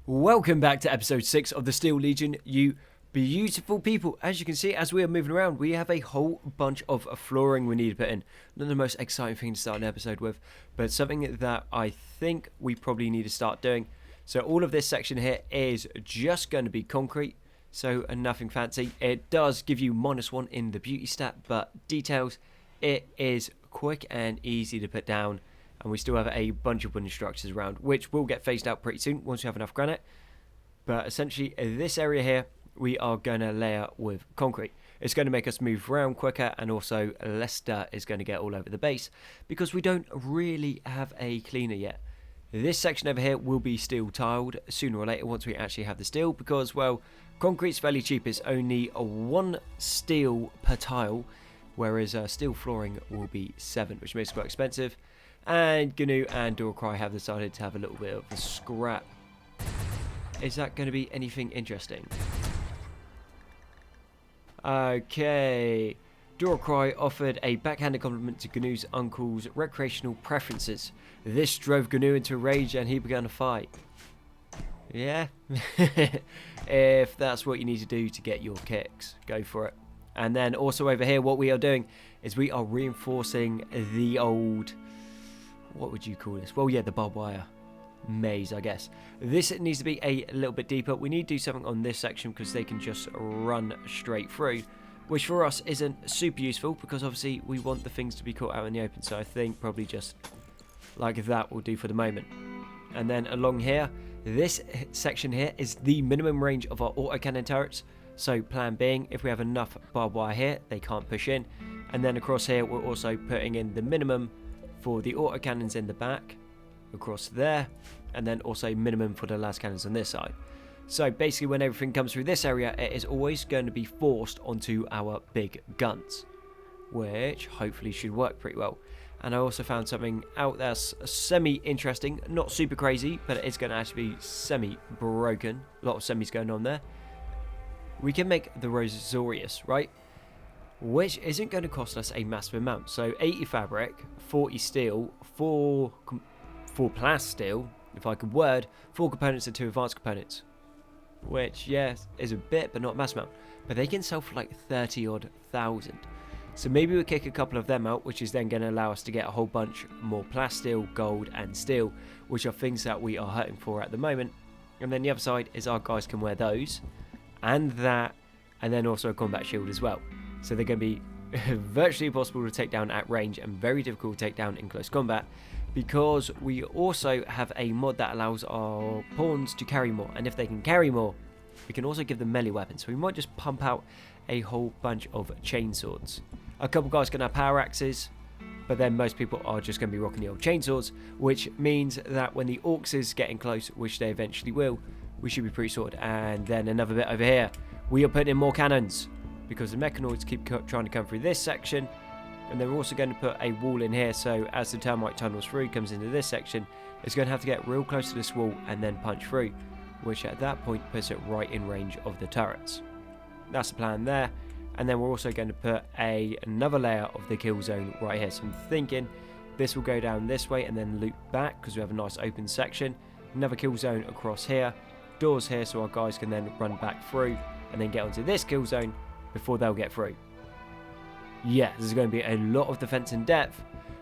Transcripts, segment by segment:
Welcome back to episode 6 of the Steel Legion, you beautiful people. As you can see, as we are moving around, we have a whole bunch of flooring we need to put in. Not the most exciting thing to start an episode with, but something that I think we probably need to start doing. So all of this section here is just going to be concrete, so nothing fancy. It does give you -1 in the beauty stat, but details, it is quick and easy to put down. And we still have a bunch of wooden structures around, which will get phased out pretty soon once we have enough granite. But essentially, this area here, we are going to layer with concrete. It's going to make us move around quicker, and also less dirt is going to get all over the base, because we don't really have a cleaner yet. This section over here will be steel tiled sooner or later once we actually have the steel, because, well, concrete's fairly cheap. It's only 1 steel per tile, whereas steel flooring will be 7, which makes it quite expensive. And GNU and Doorcry have decided to have a little bit of a scrap. Is that going to be anything interesting? Okay. Doorcry offered a backhanded compliment to GNU's uncle's recreational preferences. This drove GNU into a rage and he began a fight. Yeah? If that's what you need to do to get your kicks, go for it. And then also over here, what we are doing is we are reinforcing the old... what would you call this? Well, yeah, the barbed wire maze, I guess. This needs to be a little bit deeper. We need to do something on this section because they can just run straight through, which for us isn't super useful because obviously we want the things to be caught out in the open. So I think probably just like that will do for the moment. And then along here, this section here is the minimum range of our autocannon turrets. So plan being, if we have enough barbed wire here, they can't push in. And then across here, we're also putting in the minimum for the autocannons in the back across there, and then also minimum for the las cannons on this side. So basically when everything comes through this area, it is always going to be forced onto our big guns, which hopefully should work pretty well. And I also found something out that's semi-interesting, not super crazy, but it is going to actually be semi-broken. A lot of semis going on there. We can make the Rosorius, right? Which isn't going to cost us a massive amount. So 80 fabric, 40 steel, 4 plast steel, if I could word, 4 components and 2 advanced components. Which, yes, is a bit, but not a massive amount. But they can sell for like 30-odd thousand. So maybe we'll kick a couple of them out, which is then going to allow us to get a whole bunch more plast steel, gold, and steel, which are things that we are hurting for at the moment. And then the other side is our guys can wear those, and that, and then also a combat shield as well. So they're going to be virtually impossible to take down at range and very difficult to take down in close combat, because we also have a mod that allows our pawns to carry more, and if they can carry more, we can also give them melee weapons. So we might just pump out a whole bunch of chainswords. A couple guys can have power axes, but then most people are just going to be rocking the old chainswords, which means that when the orcs is getting close, which they eventually will, we should be pretty sorted. And then another bit over here, we are putting in more cannons, because the mechanoids keep trying to come through this section, and they're also going to put a wall in here, so as the termite tunnels through, comes into this section, it's going to have to get real close to this wall and then punch through, which at that point puts it right in range of the turrets. That's the plan there. And then we're also going to put another layer of the kill zone right here. So I'm thinking this will go down this way and then loop back, because we have a nice open section. Another kill zone across here, doors here, so our guys can then run back through and then get onto this kill zone before they'll get through. Yeah, there's going to be a lot of defense in depth,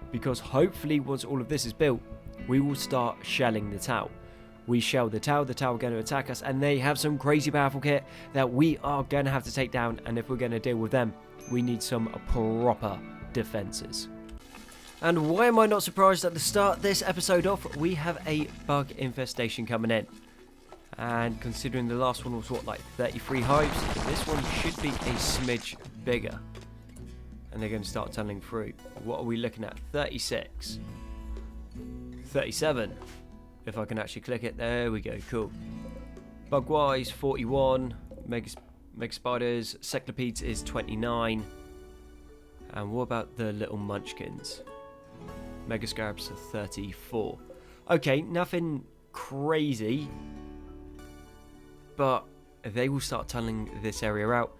because hopefully once all of this is built, we will start shelling the tower. We shell the tower are going to attack us, and they have some crazy powerful kit that we are going to have to take down, and if we're going to deal with them, we need some proper defenses. And why am I not surprised at the start this episode off, we have a bug infestation coming in. And considering the last one was, what, like 33 hives, this one should be a smidge bigger. And they're going to start tunneling through. What are we looking at? 36. 37. If I can actually click it. There we go, cool. Bug-wise, 41. Mega spiders. Cephalopedes is 29. And what about the little munchkins? Mega scarabs are 34. Okay, nothing crazy, but they will start tunneling this area out.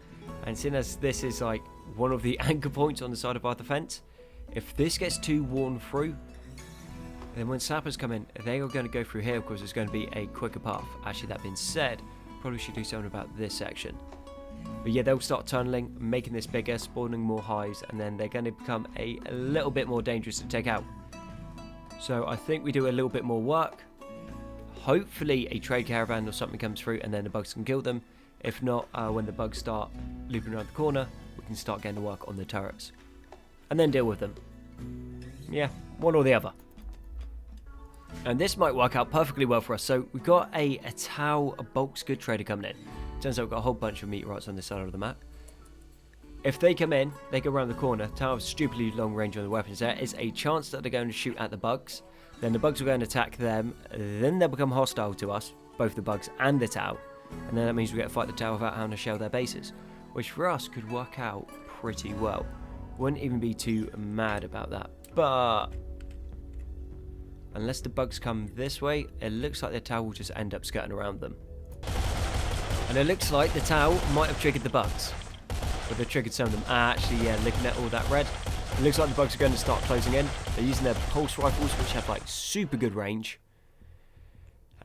And seeing as this is like one of the anchor points on the side of our defense, if this gets too worn through, then when sappers come in, they are going to go through here because it's going to be a quicker path. Actually, that being said, probably should do something about this section. But yeah, they'll start tunneling, making this bigger, spawning more hives, and then they're going to become a little bit more dangerous to take out. So I think we do a little bit more work. Hopefully a trade caravan or something comes through and then the bugs can kill them. If not, when the bugs start looping around the corner, we can start getting to work on the turrets. And then deal with them. Yeah, one or the other. And this might work out perfectly well for us. So we've got a Tau, a bulk's good trader coming in. Turns out we've got a whole bunch of meteorites on this side of the map. If they come in, they go around the corner. Tau have stupidly long range on the weapons. There is a chance that they're going to shoot at the bugs. Then the bugs will go and attack them. Then they'll become hostile to us, both the bugs and the Tau. And then that means we get to fight the Tau without having to shell their bases. Which for us could work out pretty well. Wouldn't even be too mad about that. But unless the bugs come this way, it looks like the Tau will just end up skirting around them. And it looks like the Tau might have triggered the bugs. But they triggered some of them. Actually, yeah, looking at all that red, it looks like the bugs are going to start closing in. They're using their pulse rifles, which have like super good range.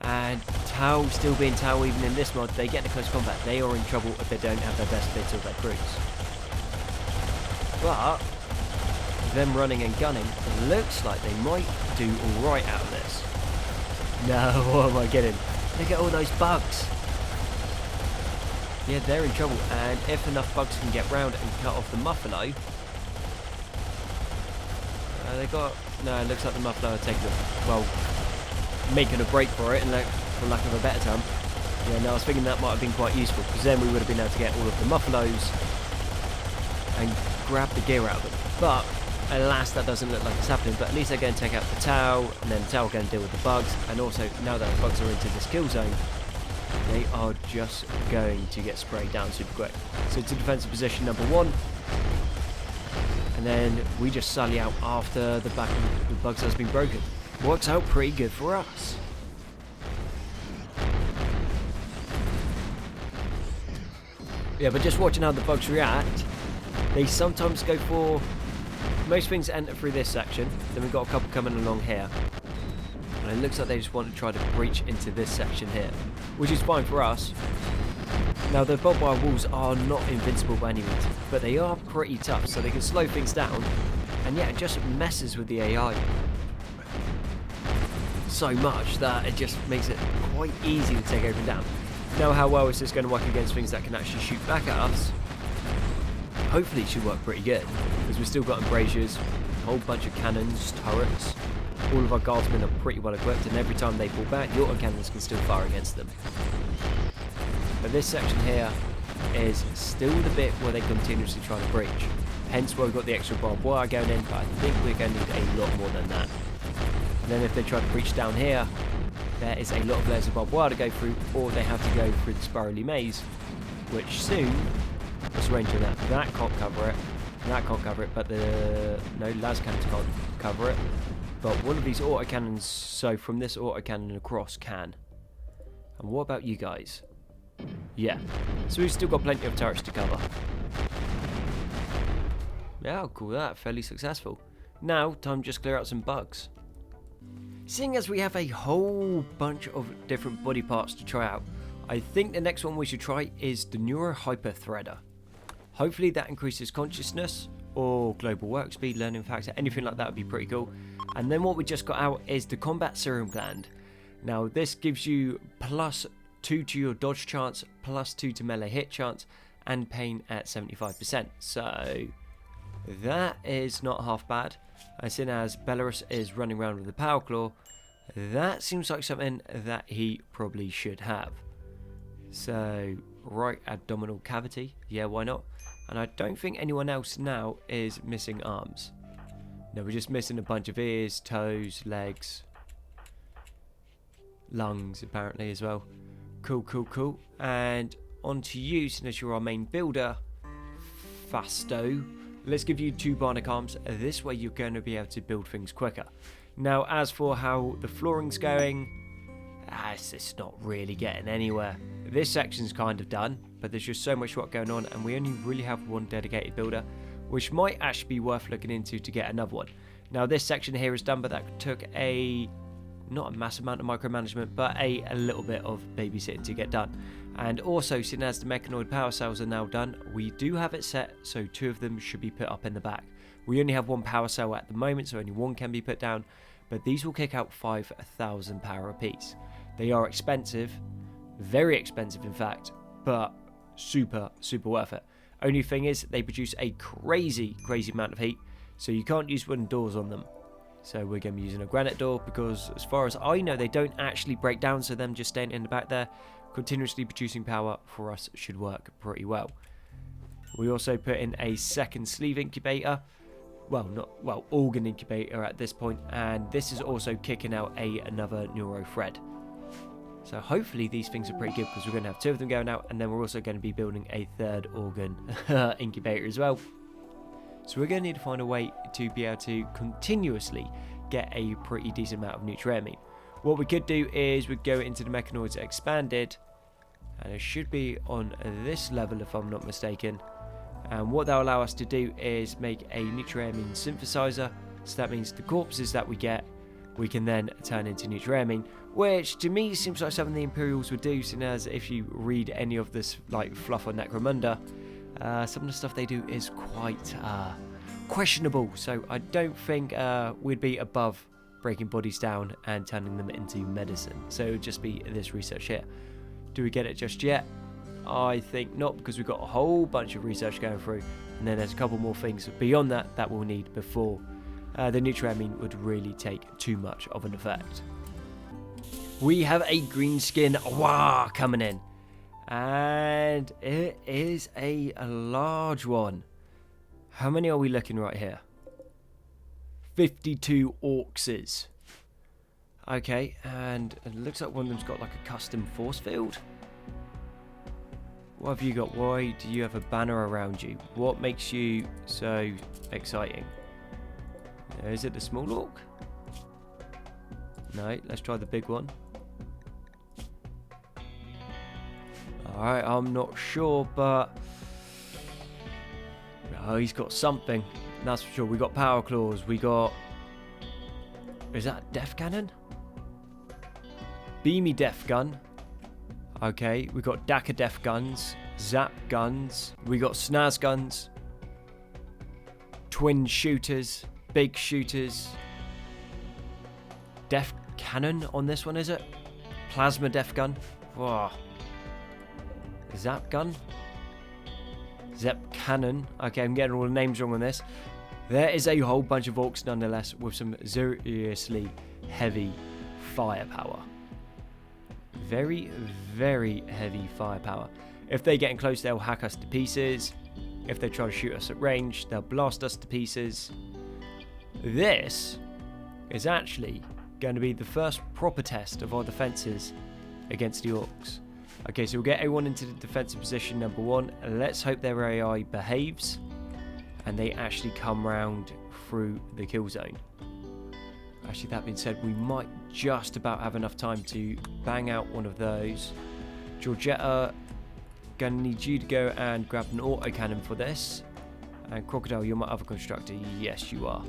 And Tau, still being Tau even in this mod, they get into close combat. They are in trouble if they don't have their best bits of their crews. But them running and gunning, it looks like they might do alright out of this. No, what am I getting? Look at all those bugs. Yeah, they're in trouble, and if enough bugs can get round and cut off the Muffalo, no, it looks like the Muffalo are taking making a break for it, and for lack of a better term. Yeah, no, I was thinking that might have been quite useful, because then we would have been able to get all of the Muffalos and grab the gear out of them. But alas, that doesn't look like it's happening. But at least they're going to take out the Tau, and then the Tau are going to deal with the bugs, and also now that the bugs are into this kill zone, they are just going to get sprayed down super quick. So to defensive position number 1. And then we just sally out after the back of the bugs has been broken. Works out pretty good for us. Yeah, but just watching how the bugs react, they sometimes go for... Most things enter through this section. Then we've got a couple coming along here. And it looks like they just want to try to breach into this section here, which is fine for us. Now the barbed wire walls are not invincible by any means, but they are pretty tough, so they can slow things down. And yeah, it just messes with the AI so much that it just makes it quite easy to take everything down. Now how well is this going to work against things that can actually shoot back at us? Hopefully it should work pretty good, because we've still got embrasures, a whole bunch of cannons, turrets. All of our guardsmen are pretty well equipped, and every time they pull back, your cannons can still fire against them. But this section here is still the bit where they continuously try to breach. Hence why we've got the extra barbed wire going in, but I think we're going to need a lot more than that. And then if they try to breach down here, there is a lot of layers of barbed wire to go through, or they have to go through the spirally maze, which soon, what's the range of that? That can't cover it, that can't cover it, but no, las cannons can't cover it. But one of these autocannons, so from this autocannon across, can. And what about you guys? Yeah, so we've still got plenty of turrets to cover. Yeah, I'll call that fairly successful. Now, time to just clear out some bugs. Seeing as we have a whole bunch of different body parts to try out, I think the next one we should try is the Neurohyperthreader. Hopefully that increases consciousness, or global work speed, learning factor, anything like that would be pretty cool. And then what we just got out is the Combat Serum Gland. Now this gives you +2 to your dodge chance, +2 to melee hit chance, and pain at 75%. So that is not half bad. As soon as Belarus is running around with the Power Claw, that seems like something that he probably should have. So right abdominal cavity, yeah, why not? And I don't think anyone else now is missing arms. No, we're just missing a bunch of ears, toes, legs, lungs apparently as well. Cool, cool, cool. And on to you, since you're our main builder, Fasto. Let's give you 2 bionic arms. This way you're going to be able to build things quicker. Now, as for how the flooring's going, it's not really getting anywhere. This section's kind of done, but there's just so much work going on, and we only really have one dedicated builder, which might actually be worth looking into to get another one. Now this section here is done, but that took not a massive amount of micromanagement, but a little bit of babysitting to get done. And also, seeing as the mechanoid power cells are now done, we do have it set so 2 of them should be put up in the back. We only have 1 power cell at the moment, so only 1 can be put down, but these will kick out 5,000 power apiece. They are expensive, very expensive in fact, but super worth it. Only thing is, they produce a crazy amount of heat, so you can't use wooden doors on them. So we're going to be using a granite door, because as far as I know, they don't actually break down, so them just staying in the back there, continuously producing power for us should work pretty well. We also put in a second sleeve incubator, organ incubator at this point, and this is also kicking out another neuro thread. So hopefully these things are pretty good, because we're going to have 2 of them going out, and then we're also going to be building a 3rd organ incubator as well. So we're going to need to find a way to be able to continuously get a pretty decent amount of nutriamine. What we could do is we go into the mechanoids expanded, and it should be on this level if I'm not mistaken. And what that will allow us to do is make a nutriamine synthesizer. So that means the corpses that we get, we can then turn into nutriamine, which to me seems like something the Imperials would do, seeing as if you read any of this like fluff on Necromunda, some of the stuff they do is quite questionable. So I don't think we'd be above breaking bodies down and turning them into medicine. So it would just be this research here. Do we get it just yet? I think not, because we've got a whole bunch of research going through, and then there's a couple more things beyond that we'll need before the nutriamine would really take too much of an effect. We have a green skin coming in, and it is a large one. How many are we looking right here? 52 orcs. Okay, and it looks like one of them's got like a custom force field. What have you got? Why do you have a banner around you? What makes you so exciting? Is it the small orc? No, let's try the big one. Alright, I'm not sure, but oh, he's got something, that's for sure. We got power claws, we got, is that a death cannon? Beamy death gun. Okay, we got Daka death guns, zap guns, we got snaz guns, twin shooters, big shooters, death cannon on this one, is it? Plasma death gun. Whoa. Zap gun, zap cannon. Okay, I'm getting all the names wrong on this. There is a whole bunch of orcs nonetheless, with some seriously heavy firepower. Very heavy firepower. If they're getting close, they'll hack us to pieces. If they try to shoot us at range, they'll blast us to pieces. This is actually going to be the first proper test of our defenses against the orcs. Okay, so we'll get everyone into the defensive position number 1. Let's hope their AI behaves and they actually come round through the kill zone. Actually, that being said, we might just about have enough time to bang out one of those. Georgetta, gonna need you to go and grab an autocannon for this. And Crocodile, you're my other constructor. Yes, you are.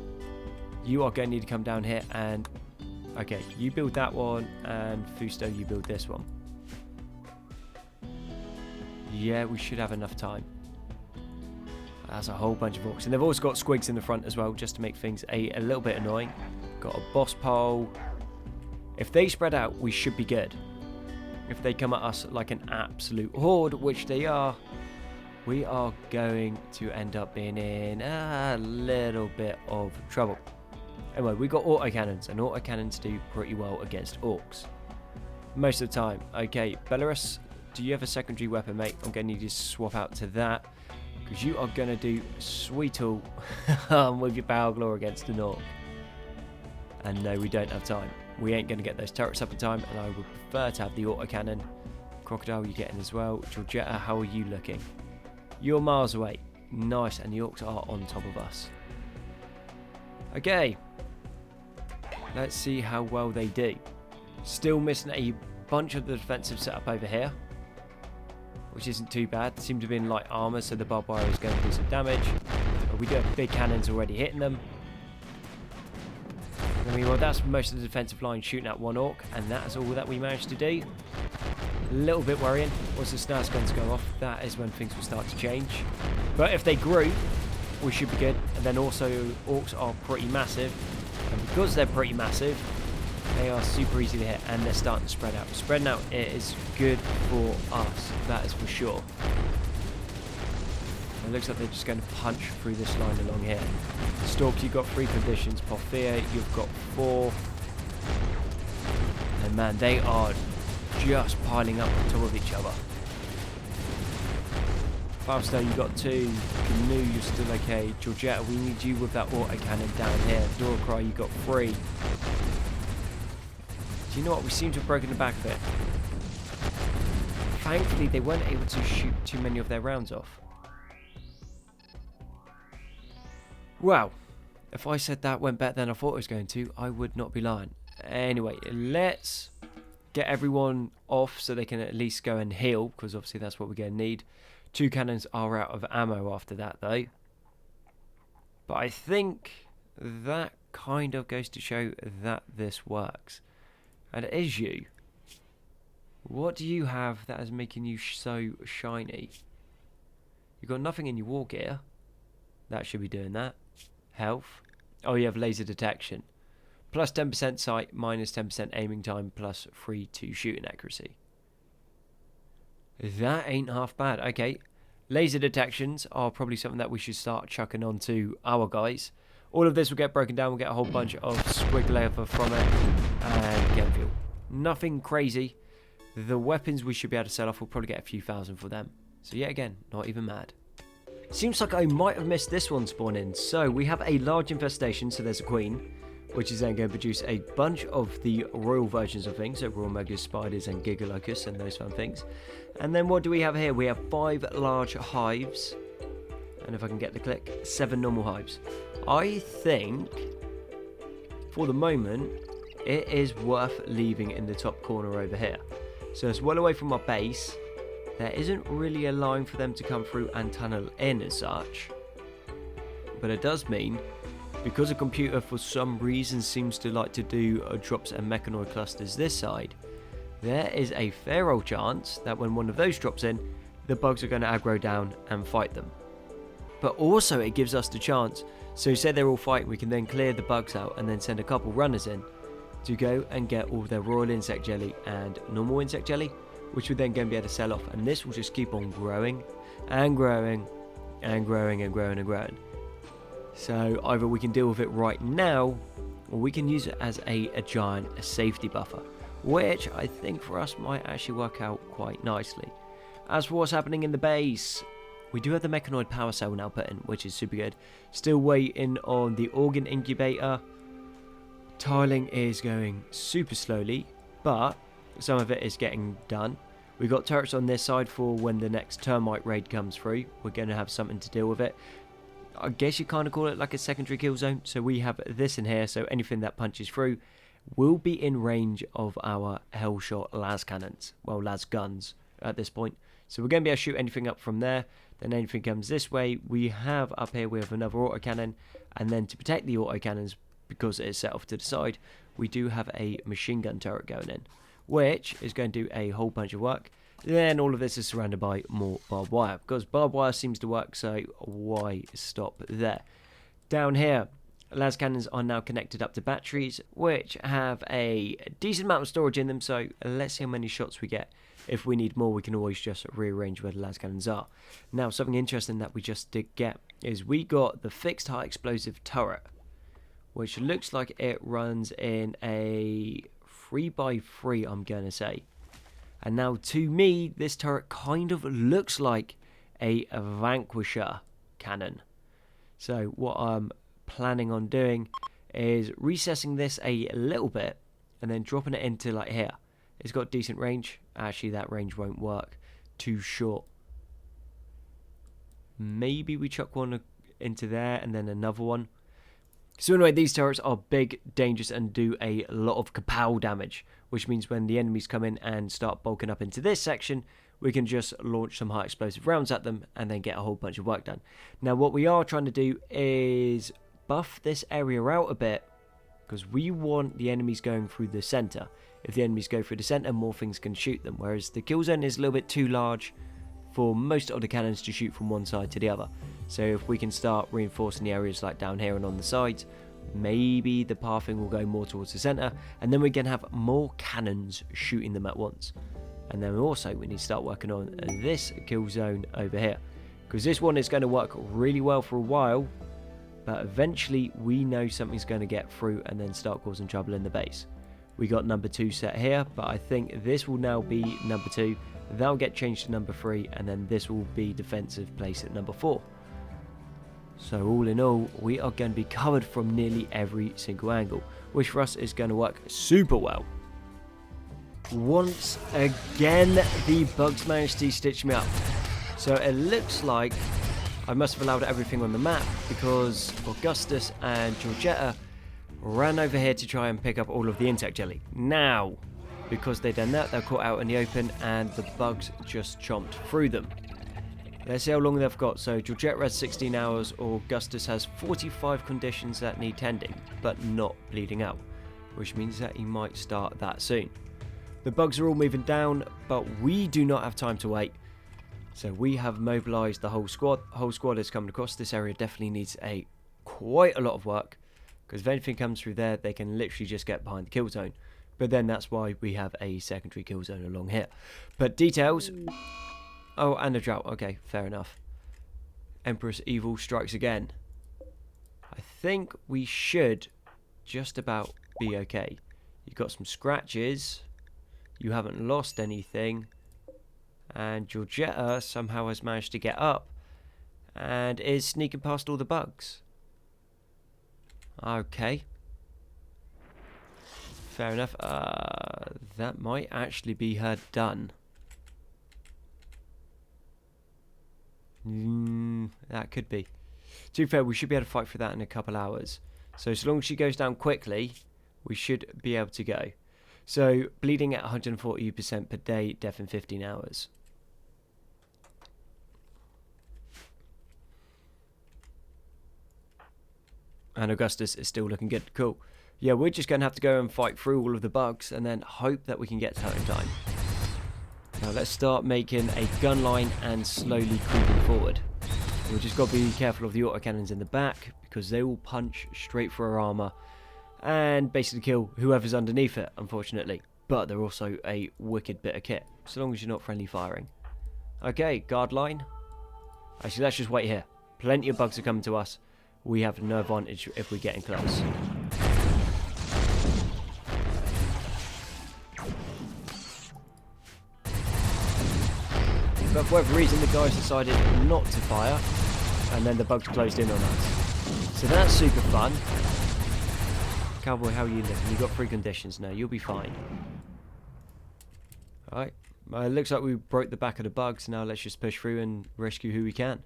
You are going to need to come down here and... Okay, you build that one, and Fusto, you build this one. Yeah, we should have enough time. That's a whole bunch of orcs. And they've also got squigs in the front as well, just to make things a little bit annoying. Got a boss pole. If they spread out, we should be good. If they come at us like an absolute horde, which they are, we are going to end up being in a little bit of trouble. Anyway, we got autocannons, and autocannons do pretty well against orcs. Most of the time. Okay, Belarus, do you have a secondary weapon, mate? I'm going to need you to swap out to that, because you are going to do sweet all with your power claw against an orc. And no, we don't have time. We ain't going to get those turrets up in time, and I would prefer to have the autocannon. Crocodile, you getting as well. Georgetta, how are you looking? You're miles away. Nice, and the orcs are on top of us. Okay. Let's see how well they do. Still missing a bunch of the defensive setup over here, which isn't too bad. They seem to be in light armor, so the barbed wire is going to do some damage. But we do have big cannons already hitting them. I mean, well, that's most of the defensive line shooting at one orc, and that is all that we managed to do. A little bit worrying. Once the snaz guns go off, that is when things will start to change. But if they group, we should be good. And then also, orcs are pretty massive, and because they're pretty massive, they are super easy to hit, and they're starting to spread out. Spreading out is good for us, that is for sure. It looks like they're just going to punch through this line along here. Stalks, you've got 3 conditions. Porphyria, you've got 4. And man, they are just piling up on top of each other. Fausto, you've got 2. Canoe, you're still okay. Georgetta, we need you with that autocannon down here. Dorcry, you've got 3. Do you know what? We seem to have broken the back of it. Thankfully, they weren't able to shoot too many of their rounds off. Well, if I said that went better than I thought it was going to, I would not be lying. Anyway, let's get everyone off so they can at least go and heal, because obviously that's what we're going to need. 2 cannons are out of ammo after that, though. But I think that kind of goes to show that this works. And it is you. What do you have that is making you so shiny? You've got nothing in your war gear. That should be doing that. Health. Oh, you have laser detection. Plus 10% sight, minus 10% aiming time, plus 3 to shooting accuracy. That ain't half bad. Okay. Laser detections are probably something that we should start chucking onto our guys. All of this will get broken down. We'll get a whole bunch of squig leather from it. And get fuel. Nothing crazy. The weapons we should be able to sell off. We'll probably get a few thousand for them. So yet again, not even mad. Seems like I might have missed this one spawning. So we have a large infestation. So there's a queen, which is then going to produce a bunch of the royal versions of things. So royal megas, spiders, and gigalocus, and those fun things. And then what do we have here? We have 5 large hives. And if I can get the click, 7 normal hives. I think, for the moment, it is worth leaving in the top corner over here. So it's well away from our base. There isn't really a line for them to come through and tunnel in as such. But it does mean, because a computer for some reason seems to like to do drops and mechanoid clusters this side, there is a fair old chance that when one of those drops in, the bugs are going to aggro down and fight them. But also it gives us the chance, so say they're all fighting, we can then clear the bugs out and then send a couple runners in to go and get all their royal insect jelly and normal insect jelly, which we're then going to be able to sell off, and this will just keep on growing and growing and growing and growing and growing. So either we can deal with it right now, or we can use it as a giant safety buffer, which I think for us might actually work out quite nicely. As for what's happening in the base, we do have the mechanoid power cell now put in, which is super good. Still waiting on the organ incubator. Tiling is going super slowly, but some of it is getting done. We've got turrets on this side for when the next termite raid comes through. We're going to have something to deal with it. I guess you kind of call it like a secondary kill zone. So we have this in here, so anything that punches through will be in range of our Hellshot las cannons. Well, las guns at this point. So we're going to be able to shoot anything up from there. Then anything comes this way. We have up here, we have another autocannon. And then to protect the autocannons, because it is set off to the side, we do have a machine gun turret going in, which is going to do a whole bunch of work. Then all of this is surrounded by more barbed wire, because barbed wire seems to work, so why stop there? Down here, las cannons are now connected up to batteries, which have a decent amount of storage in them, so let's see how many shots we get. If we need more, we can always just rearrange where the las cannons are. Now, something interesting that we just did get is we got the fixed high explosive turret, which looks like it runs in a 3x3, I'm going to say. And now, to me, this turret kind of looks like a Vanquisher cannon. So what I'm planning on doing is recessing this a little bit and then dropping it into like here. It's got decent range. Actually, that range won't work. Too short. Maybe we chuck one into there and then another one. So anyway, these turrets are big, dangerous, and do a lot of kapow damage, which means when the enemies come in and start bulking up into this section, we can just launch some high explosive rounds at them and then get a whole bunch of work done. Now, what we are trying to do is buff this area out a bit because we want the enemies going through the center. If the enemies go through the center, more things can shoot them, whereas the kill zone is a little bit too large for most of the cannons to shoot from one side to the other. So if we can start reinforcing the areas like down here and on the sides, maybe the pathing will go more towards the center, and then we can have more cannons shooting them at once. And then also we need to start working on this kill zone over here, because this one is going to work really well for a while, but eventually we know something's going to get through and then start causing trouble in the base. We got number 2 set here, but I think this will now be number 2. That'll get changed to number 3, and then this will be defensive place at number 4. So all in all, we are going to be covered from nearly every single angle, which for us is going to work super well. Once again, the bugs managed to stitch me up. So it looks like I must have allowed everything on the map, because Augustus and Georgetta ran over here to try and pick up all of the insect jelly. Now, because they've done that, they're caught out in the open and the bugs just chomped through them. Let's see how long they've got. So Georgetta has 16 hours, Augustus has 45 conditions that need tending, but not bleeding out, which means that he might start that soon. The bugs are all moving down, but we do not have time to wait. So we have mobilised the whole squad. The whole squad is coming across. This area definitely needs quite a lot of work, because if anything comes through there, they can literally just get behind the kill zone. But then that's why we have a secondary kill zone along here. But details. Oh, and a drought. Okay, fair enough. Empress Evil strikes again. I think we should just about be okay. You've got some scratches. You haven't lost anything. And Georgetta somehow has managed to get up and is sneaking past all the bugs. Okay. Fair enough. That might actually be her done. That could be. To be fair, we should be able to fight for that in a couple hours. So as long as she goes down quickly, we should be able to go. So bleeding at 140% per day, death in 15 hours. And Augustus is still looking good. Cool. Yeah, we're just going to have to go and fight through all of the bugs and then hope that we can get to her in time. Now let's start making a gun line and slowly creeping forward. We've just got to be careful of the autocannons in the back, because they will punch straight through our armour and basically kill whoever's underneath it, unfortunately. But they're also a wicked bit of kit, so long as you're not friendly firing. Okay, guard line. Actually, let's just wait here. Plenty of bugs are coming to us. We have no advantage if we're getting close. But for whatever reason, the guys decided not to fire, and then the bugs closed in on us. So that's super fun. Cowboy, how are you looking? You've got 3 conditions now. You'll be fine. Alright. It looks like we broke the back of the bugs. Now let's just push through and rescue who we can.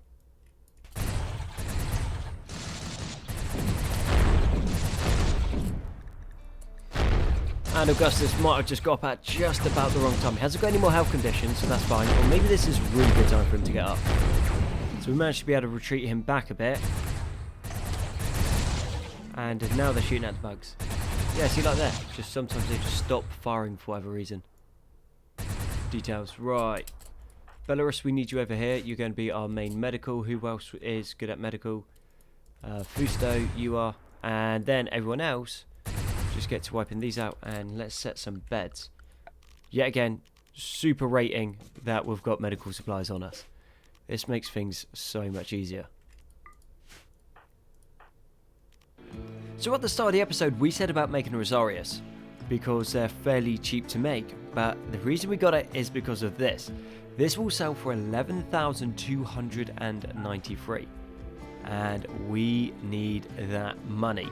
And Augustus might have just got up at just about the wrong time. He hasn't got any more health conditions, so that's fine. Or maybe this is really good time for him to get up. So we managed to be able to retreat him back a bit. And now they're shooting at the bugs. Yeah, see, like that. Just sometimes they just stop firing for whatever reason. Details. Right. Belarus, we need you over here. You're going to be our main medical. Who else is good at medical? Fusto, you are. And then everyone else, just get to wiping these out. And let's set some beds. Yet again, super rating that we've got medical supplies on us. This makes things so much easier. So at the start of the episode, we said about making a Rosarius because they're fairly cheap to make, but the reason we got it is because of this. This will sell for 11,293, and we need that money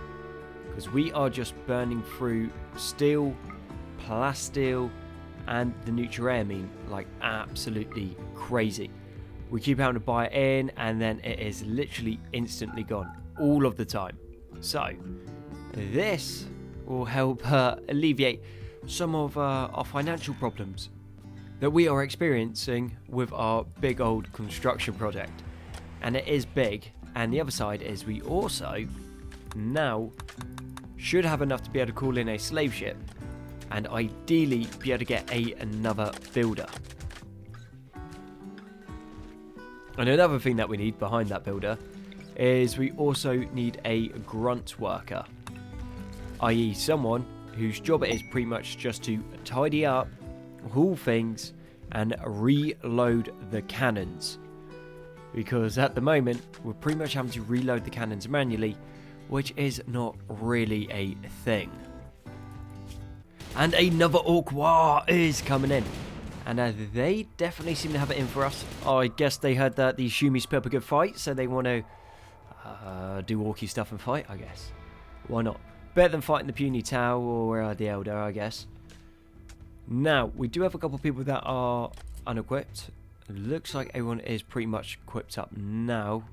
because we are just burning through steel, plasteel, and the nuclearamine like absolutely crazy. We keep having to buy it in, and then it is literally instantly gone all of the time. So this will help alleviate some of our financial problems that we are experiencing with our big old construction project. And it is big. And the other side is we also now should have enough to be able to call in a slave ship, and ideally be able to get another builder. And another thing that we need behind that builder is we also need a grunt worker, i.e. someone whose job it is pretty much just to tidy up, haul things, and reload the cannons. Because at the moment, we're pretty much having to reload the cannons manually, which is not really a thing. And another Orc War is coming in. And they definitely seem to have it in for us. I guess they heard that the Shumis put up a good fight, so they want to do orky stuff and fight, I guess. Why not? Better than fighting the Puny Tau or the Elder, I guess. Now, we do have a couple of people that are unequipped. It looks like everyone is pretty much equipped up now.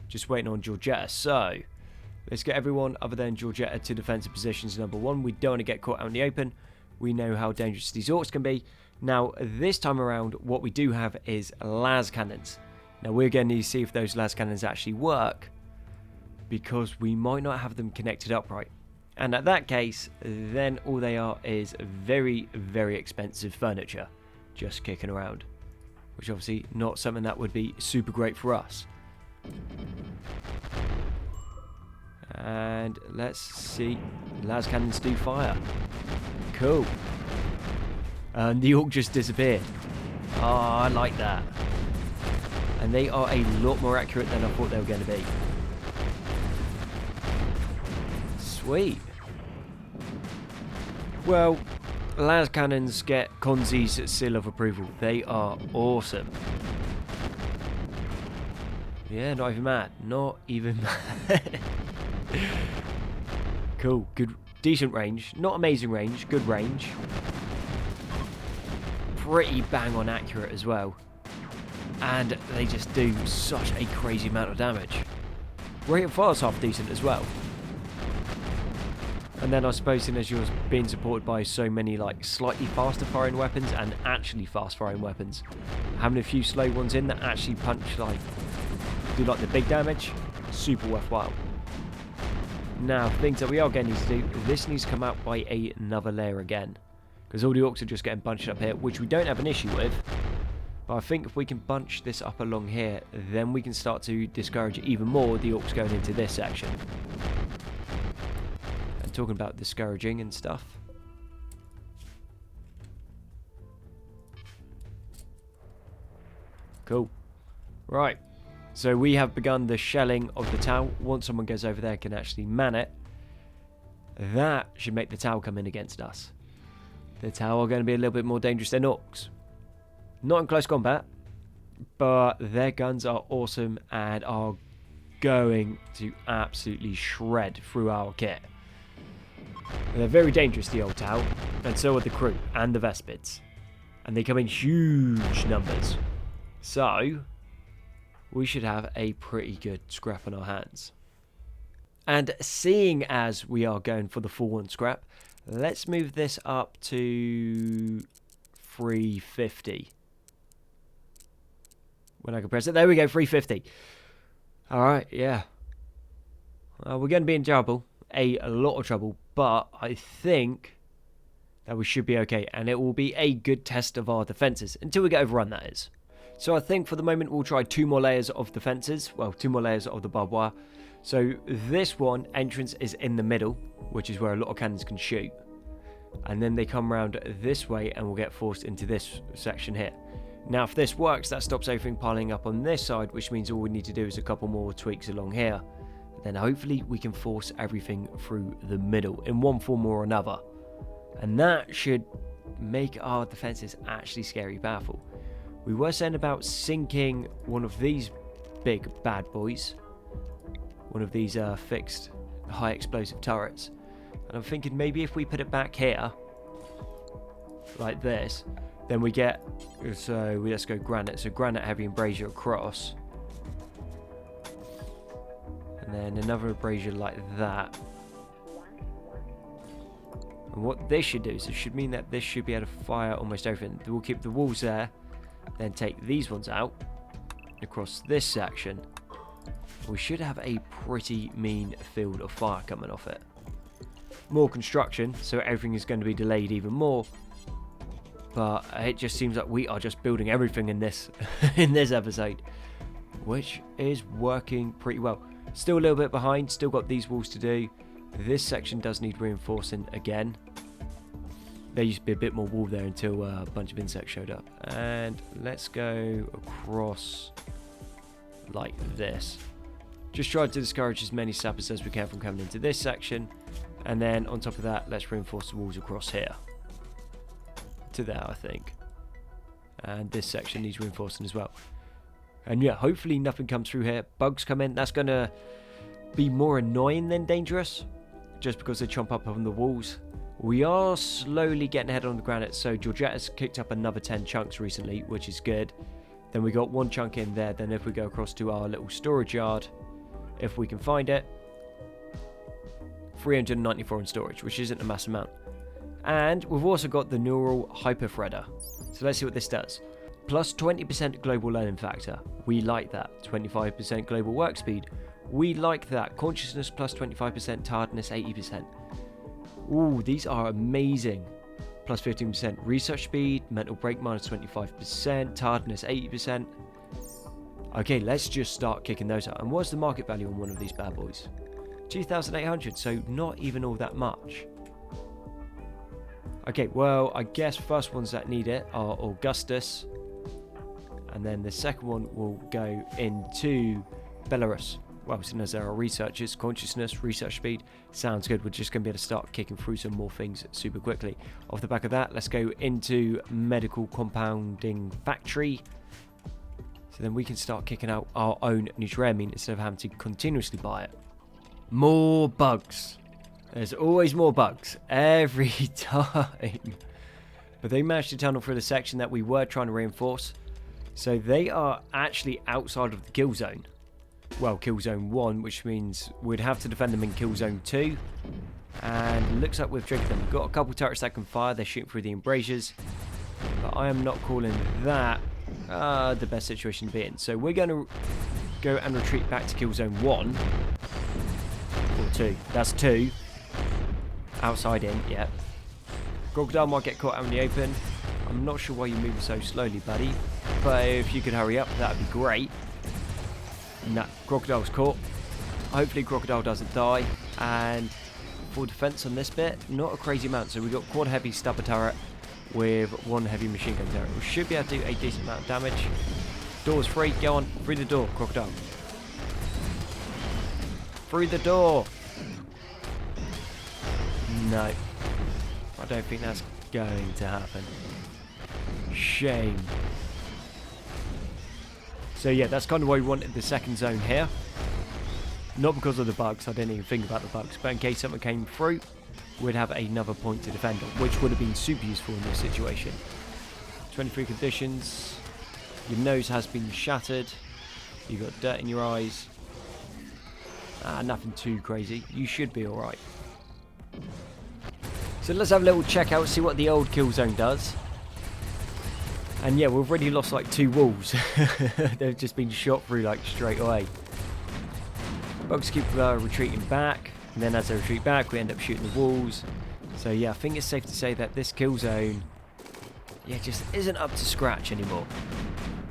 Just waiting on Georgetta. So, let's get everyone other than Georgetta to defensive positions. Number one, we don't want to get caught out in the open. We know how dangerous these orcs can be. Now, this time around, what we do have is las cannons. Now, we're going to need to see if those las cannons actually work, because we might not have them connected upright. And at that case, then all they are is very, very expensive furniture just kicking around, which obviously not something that would be super great for us. And let's see, las cannons do fire. Cool. And the orc just disappeared. Oh, I like that. And they are a lot more accurate than I thought they were going to be. Sweet. Well, las cannons get Konzi's seal of approval. They are awesome. Yeah, not even mad. Not even mad. Cool. Good. Decent range. Not amazing range. Good range. Pretty bang on accurate as well. And they just do such a crazy amount of damage. Rate of fire's half decent as well. And then I suppose as you're being supported by so many like slightly faster firing weapons and actually fast firing weapons, having a few slow ones in that actually punch like do like the big damage, super worthwhile. Now, things that we are going to need to do, this needs to come out by another layer again, because all the orcs are just getting bunched up here, which we don't have an issue with. But I think if we can bunch this up along here, then we can start to discourage even more the orcs going into this section. And talking about discouraging and stuff. Cool. Right. So we have begun the shelling of the tower. Once someone goes over there can actually man it, that should make the tower come in against us. The tower are going to be a little bit more dangerous than orcs. Not in close combat, but their guns are awesome and are going to absolutely shred through our kit. And they're very dangerous, the old tower, and so are the crew and the Vespids. And they come in huge numbers. So we should have a pretty good scrap on our hands. And seeing as we are going for the full on scrap, let's move this up to 350. When I can press it, there we go, 350. Alright, yeah. We're going to be in trouble, a lot of trouble, but I think that we should be okay, and it will be a good test of our defences, until we get overrun, that is. So I think for the moment we'll try 2 more layers of defences, well, 2 more layers of the barbed wire. So this one, entrance is in the middle, which is where a lot of cannons can shoot. And then they come around this way and we'll get forced into this section here. Now if this works, that stops everything piling up on this side, which means all we need to do is a couple more tweaks along here. Then hopefully we can force everything through the middle in one form or another. And that should make our defences actually scary powerful. We were saying about sinking one of these big bad boys. One of these fixed high explosive turrets. And I'm thinking maybe if we put it back here, like this, then we get, so let's go granite. So granite, heavy embrasure across. And then another embrasure like that. And what this should do is it should mean that this should be able to fire almost everything. We'll keep the walls there. Then take these ones out across this section. We should have a pretty mean field of fire coming off it. more construction, so everything is going to be delayed even more. But it just seems like we are just building everything in this in this episode, which is working pretty well. Still a little bit behind, still got these walls to do. This section does need reinforcing again. There used to be a bit more wall there until a bunch of insects showed up. And let's go across like this. Just try to discourage as many sappers as we can from coming into this section. And then on top of that, let's reinforce the walls across here. To there, I think. And this section needs reinforcing as well. And yeah, hopefully nothing comes through here. Bugs come in. That's going to be more annoying than dangerous, just because they chomp up on the walls. We are slowly getting ahead on the granite. So Georgetta's kicked up another 10 chunks recently, which is good. Then we got 1 chunk in there. Then if we go across to our little storage yard, if we can find it, 394 in storage, which isn't a mass amount. And we've also got the neural hyperthreader. So let's see what this does. Plus 20% global learning factor. We like that. 25% global work speed. We like that. Consciousness plus 25%. Tiredness 80%. Ooh, these are amazing. Plus 15% research speed. Mental break minus 25%. Tiredness 80%. Okay, let's just start kicking those out. And what's the market value on one of these bad boys? 2,800. So not even all that much. Okay, well, I guess first ones that need it are Augustus. And then the second one will go into Belarus. Well, as soon as there are researchers, consciousness, research speed, sounds good. We're just going to be able to start kicking through some more things super quickly. Off the back of that, let's go into medical compounding factory. So then we can start kicking out our own nutriamine instead of having to continuously buy it. More bugs. There's always more bugs every time. But they managed to tunnel through the section that we were trying to reinforce. So they are actually outside of the kill zone. Well, kill zone 1, which means we'd have to defend them in kill zone 2. And it looks like we've triggered them. We've got a couple turrets that can fire. They're shooting through the embrasures. But I am not calling that the best situation to be in. So we're going to go and retreat back to kill zone 1. Or 2. That's 2. Outside in, yeah. Crocodile might get caught out in the open. I'm not sure why you're moving so slowly, buddy. But if you could hurry up, that'd be great. Nah, Crocodile's caught. Hopefully Crocodile doesn't die. And for defense on this bit, not a crazy amount. So we've got quad heavy stubber turret with 1 heavy machine gun turret. We should be able to do a decent amount of damage. Door's free. Go on. Through the door, Crocodile. Through the door. No, I don't think that's going to happen. Shame. So yeah, that's kind of why we wanted the second zone here. Not because of the bugs, I didn't even think about the bugs, but in case something came through, we'd have another point to defend on, which would have been super useful in this situation. 23 conditions. Your nose has been shattered. You've got dirt in your eyes. Nothing too crazy. You should be alright. So let's have a little check out, see what the old kill zone does. And yeah, we've already lost like 2 walls. They've just been shot through like straight away. Bugs keep retreating back, and then as they retreat back, we end up shooting the walls. So yeah, I think it's safe to say that this kill zone, yeah, just isn't up to scratch anymore.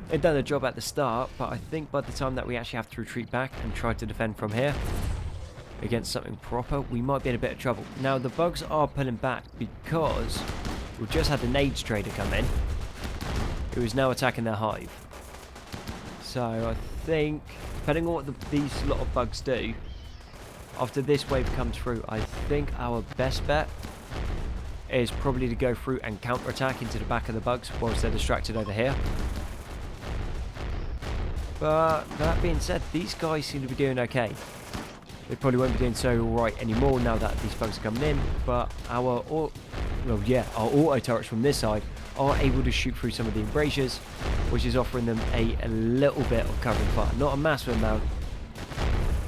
They've done the job at the start, but I think by the time that we actually have to retreat back and try to defend from here against something proper, we might be in a bit of trouble. Now, the bugs are pulling back because we've just had the nades trader come in, who is now attacking their hive. So I think, depending on what these lot of bugs do, after this wave comes through, I think our best bet is probably to go through and counter-attack into the back of the bugs whilst they're distracted over here. But that being said, these guys seem to be doing okay. They probably won't be doing so right anymore now that these bugs are coming in, but our auto turrets from this side are able to shoot through some of the embrasures, which is offering them a little bit of cover and fire. Not a massive amount,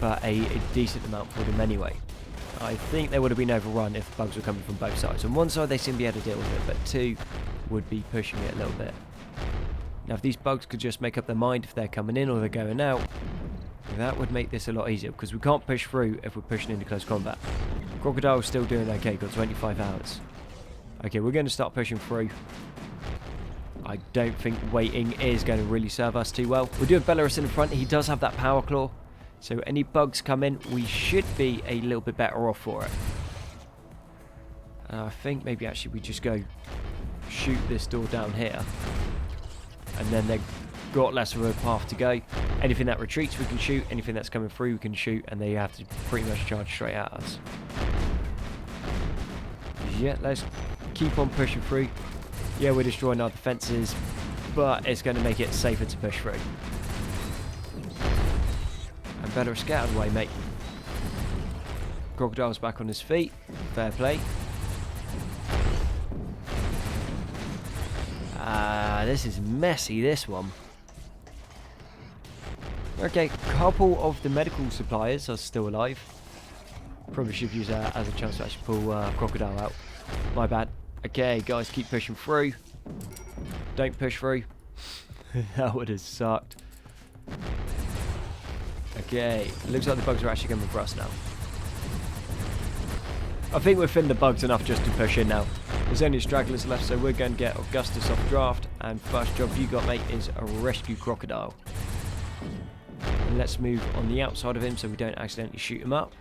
but a decent amount for them anyway. I think they would have been overrun if the bugs were coming from both sides. On one side they seem to be able to deal with it, but 2 would be pushing it a little bit. Now if these bugs could just make up their mind if they're coming in or they're going out, that would make this a lot easier, because we can't push through if we're pushing into close combat. Crocodile's still doing okay, got 25 hours. Okay, we're going to start pushing through. I don't think waiting is going to really serve us too well. We'll do a Belarus in the front. He does have that power claw. So any bugs come in, we should be a little bit better off for it. I think maybe actually we just go shoot this door down here. And then they've got less of a path to go. Anything that retreats we can shoot. Anything that's coming through we can shoot. And they have to pretty much charge straight at us. Yeah, let's keep on pushing through. Yeah, we're destroying our defences, but it's going to make it safer to push through. And Belarus, get out of the way, mate. Crocodile's back on his feet. Fair play. This is messy, this one. Okay, couple of the medical suppliers are still alive. Probably should use that as a chance to actually pull Crocodile out. My bad. Okay, guys, keep pushing through. Don't push through. That would have sucked. Okay, looks like the bugs are actually coming for us now. I think we've thinned the bugs enough just to push in now. There's only stragglers left, so we're going to get Augustus off draft. And first job you got, mate, is a rescue Crocodile. And let's move on the outside of him so we don't accidentally shoot him up.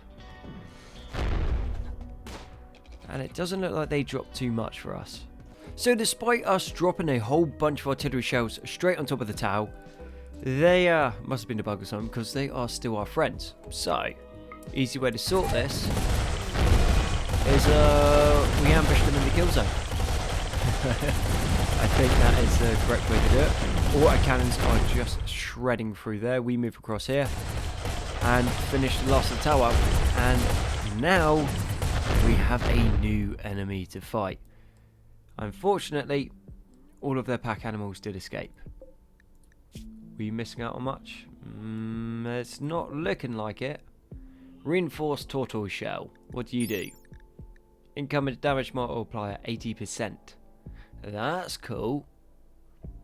And it doesn't look like they dropped too much for us. So despite us dropping a whole bunch of artillery shells straight on top of the tower, they must have been a bug or something, because they are still our friends. So, easy way to sort this is we ambush them in the kill zone. I think that is the correct way to do it. Autocannons are just shredding through there. We move across here and finish the last of the tower. And now we have a new enemy to fight. Unfortunately, all of their pack animals did escape. Were you missing out on much? It's not looking like it. Reinforced tortoise shell. What do you do? Income damage multiplier 80%. That's cool.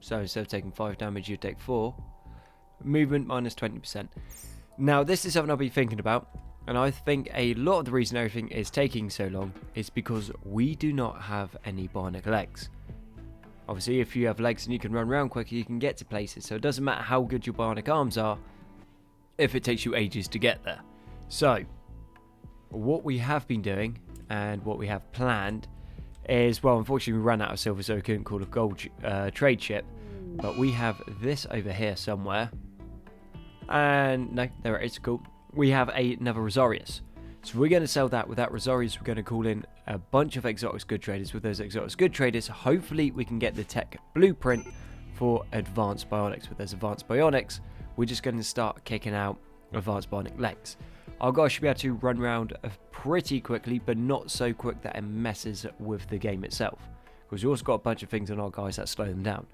So instead of taking 5 damage, you take 4. Movement minus 20%. Now this is something I'll be thinking about. And I think a lot of the reason everything is taking so long is because we do not have any bionic legs. Obviously, if you have legs and you can run around quicker, you can get to places. So it doesn't matter how good your bionic arms are if it takes you ages to get there. So, what we have been doing and what we have planned is, well, unfortunately we ran out of silver, so we couldn't call a gold trade ship. But we have this over here somewhere. And, no, there it is, cool. We have another Rosarius. So we're going to sell that. With that Rosarius, we're going to call in a bunch of exotic good traders. With those exotic good traders, hopefully we can get the tech blueprint for advanced bionics. With those advanced bionics, we're just going to start kicking out advanced bionic legs. Our guys should be able to run around pretty quickly, but not so quick that it messes with the game itself. Because we also got a bunch of things on our guys that slow them down.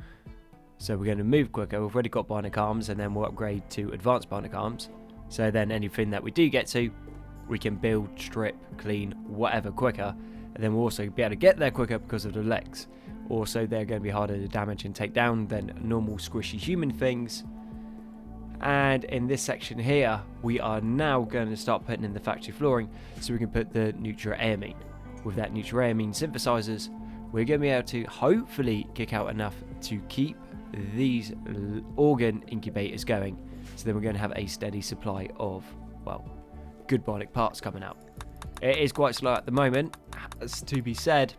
So we're going to move quicker. We've already got bionic arms, and then we'll upgrade to advanced bionic arms. So then anything that we do get to, we can build, strip, clean, whatever quicker. And then we'll also be able to get there quicker because of the legs. Also, they're going to be harder to damage and take down than normal squishy human things. And in this section here, we are now going to start putting in the factory flooring so we can put the nuclearamine. With that nuclearamine synthesizers, we're going to be able to hopefully kick out enough to keep these organ incubators going. So then we're going to have a steady supply of, well, good bionic parts coming out. It is quite slow at the moment, as to be said,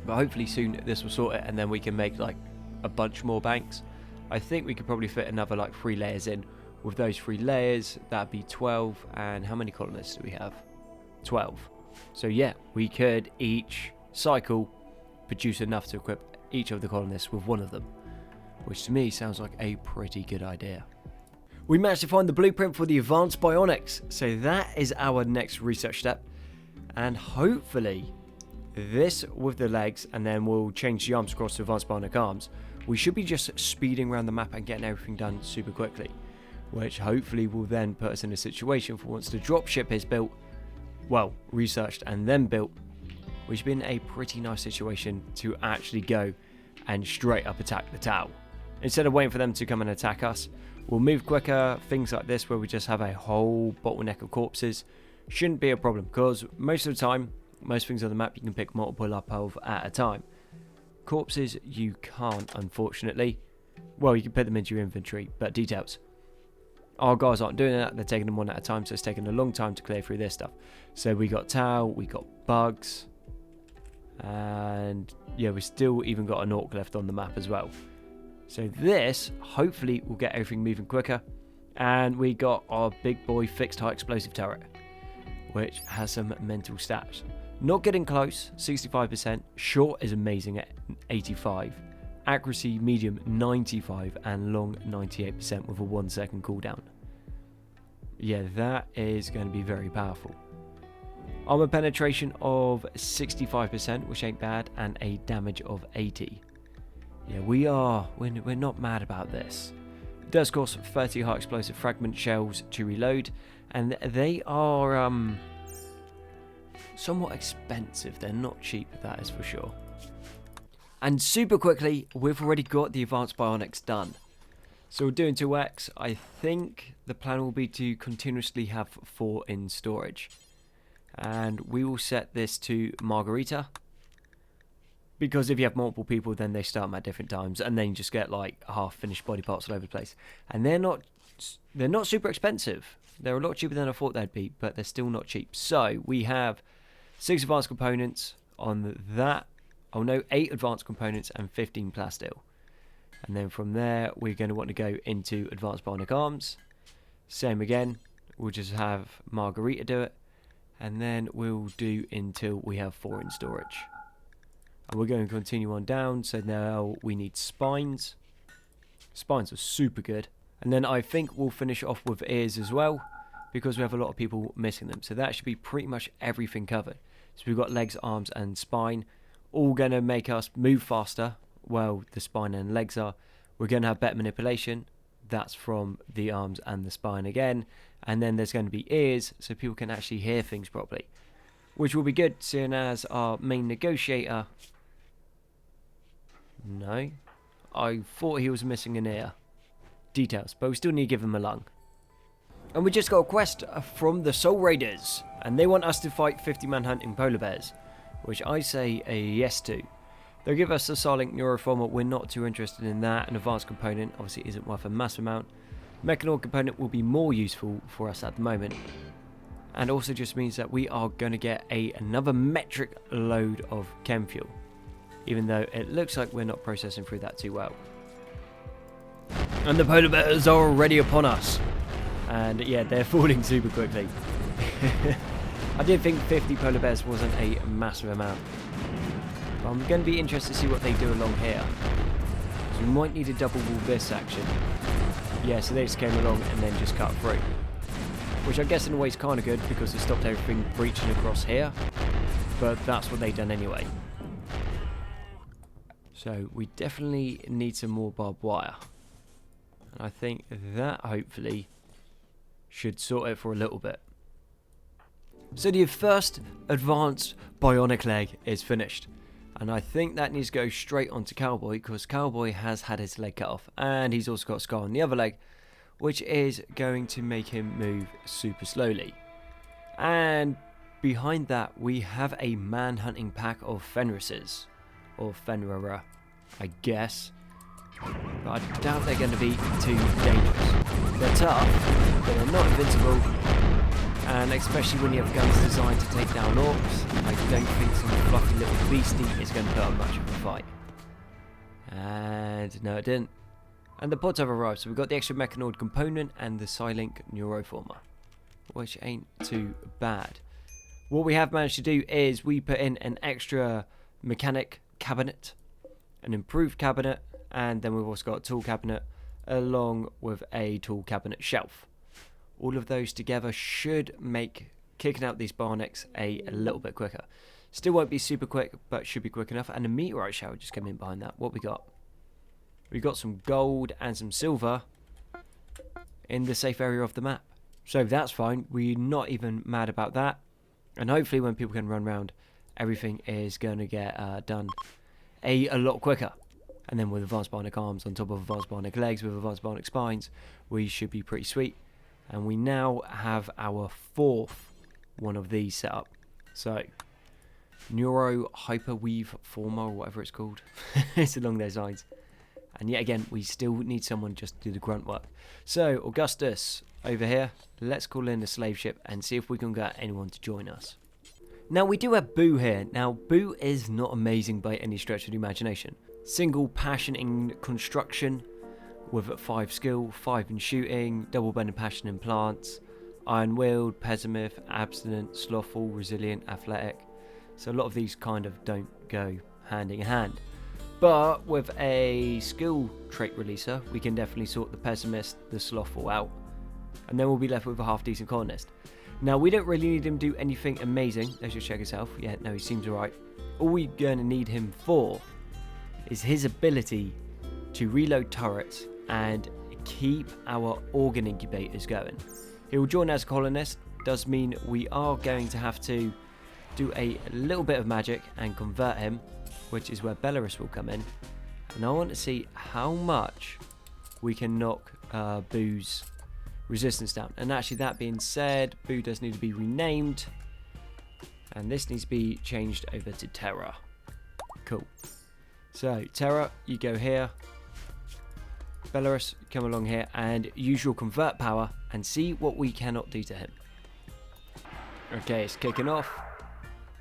but hopefully soon this will sort it, and then we can make like a bunch more banks. I think we could probably fit another like 3 layers in. With those 3 layers, that'd be 12. And how many colonists do we have? 12. So yeah, we could each cycle produce enough to equip each of the colonists with one of them, which to me sounds like a pretty good idea. We managed to find the blueprint for the advanced bionics, so that is our next research step. And hopefully this with the legs, and then we'll change the arms across to advanced bionic arms. We should be just speeding around the map and getting everything done super quickly, which hopefully will then put us in a situation for once the dropship is built, well, researched and then built, we should be in a pretty nice situation to actually go and straight up attack the tower. Instead of waiting for them to come and attack us, we'll move quicker, things like this where we just have a whole bottleneck of corpses. shouldn't be a problem, because most of the time, most things on the map you can pick multiple up of at a time. Corpses you can't, unfortunately. Well, you can put them into your inventory, but details. Our guys aren't doing that, they're taking them one at a time, so it's taking a long time to clear through this stuff. So we got tau, we got bugs, and yeah, we still even got an orc left on the map as well. So this, hopefully, will get everything moving quicker. And we got our big boy fixed high explosive turret, which has some mental stats. Not getting close, 65%. Short is amazing at 85%. Accuracy medium 95%, and long 98% with a 1 second cooldown. Yeah, that is going to be very powerful. Armor penetration of 65%, which ain't bad, and a damage of 80. Yeah, we're not mad about this. It does cost 30 high explosive fragment shells to reload, and they are somewhat expensive. They're not cheap, that is for sure. And super quickly, we've already got the advanced bionics done. So we're doing 2x. I think the plan will be to continuously have 4 in storage. And we will set this to Margarita. Because if you have multiple people, then they start them at different times. And then you just get like half finished body parts all over the place. And they're not super expensive. They're a lot cheaper than I thought they'd be, but they're still not cheap. So we have 6 advanced components on that. Oh no, 8 advanced components and 15 plasteel. And then from there, we're going to want to go into advanced bionic arms. Same again, we'll just have Margarita do it. And then we'll do until we have 4 in storage. And we're going to continue on down, so now we need spines. Spines are super good. And then I think we'll finish off with ears as well, because we have a lot of people missing them. So that should be pretty much everything covered. So we've got legs, arms and spine. All going to make us move faster. Well, the spine and legs are. We're going to have better manipulation. That's from the arms and the spine again. And then there's going to be ears, so people can actually hear things properly. Which will be good, seeing as our main negotiator... No. I thought he was missing an ear. Details, but we still need to give him a lung. And we just got a quest from the Soul Raiders. And they want us to fight 50-man hunting polar bears, which I say a yes to. They'll give us a Silent Neuroformer. We're not too interested in that. An advanced component obviously isn't worth a massive amount. Mechanoid component will be more useful for us at the moment. And also just means that we are going to get another metric load of chem fuel. Even though it looks like we're not processing through that too well. And the polar bears are already upon us. And yeah, they're falling super quickly. I did think 50 polar bears wasn't a massive amount. But I'm going to be interested to see what they do along here. So we might need to double wall this section. Yeah, so they just came along and then just cut through. Which I guess in a way is kind of good because it stopped everything breaching across here. But that's what they done anyway. So we definitely need some more barbed wire. And I think that hopefully should sort it for a little bit. So the first advanced bionic leg is finished. And I think that needs to go straight onto Cowboy, because Cowboy has had his leg cut off. And he's also got a scar on the other leg, which is going to make him move super slowly. And behind that we have a man-hunting pack of Fenrises. Or Fenrira, I guess. But I doubt they're going to be too dangerous. They're tough, but they're not invincible. And especially when you have guns designed to take down orcs, I don't think some fluffy little beastie is going to put up much of a fight. And no, it didn't. And the pods have arrived, so we've got the extra mechanoid component and the Silent Neuroformer, which ain't too bad. What we have managed to do is we put in an extra mechanic cabinet, an improved cabinet, and then we've also got a tool cabinet along with a tool cabinet shelf. All of those together should make kicking out these bionics a little bit quicker. Still won't be super quick, but should be quick enough. And a meteorite shower just came in behind that. What we got? We got some gold and some silver in the safe area of the map. So that's fine. We're not even mad about that. And hopefully when people can run around, everything is going to get done a lot quicker. And then with advanced bionic arms on top of advanced bionic legs with advanced bionic spines, we should be pretty sweet. And we now have our 4th one of these set up. So, Neuro Hyperweave Former, or whatever it's called. It's along those lines. And yet again, we still need someone just to do the grunt work. So, Augustus, over here, let's call in the slave ship and see if we can get anyone to join us. Now, we do have Boo here. Now, Boo is not amazing by any stretch of the imagination. Single passion in construction, with 5 skill, 5 in shooting, double bend and passion in plants, iron-willed, pessimist, abstinent, slothful, resilient, athletic. So a lot of these kind of don't go hand in hand. But with a skill trait releaser, we can definitely sort the pessimist, the slothful out. And then we'll be left with a half-decent colonist. Now, we don't really need him to do anything amazing. Let's just check his health. Yeah, no, he seems alright. All we're going to need him for is his ability to reload turrets and keep our organ incubators going. He will join as a colonist. Does mean we are going to have to do a little bit of magic and convert him, which is where Belarus will come in. And I want to see how much we can knock Boo's resistance down. And actually, that being said, Boo does need to be renamed, and this needs to be changed over to Terra. Cool. So Terra, you go here. Belarus, come along here and use your convert power and see what we cannot do to him. Okay, it's kicking off,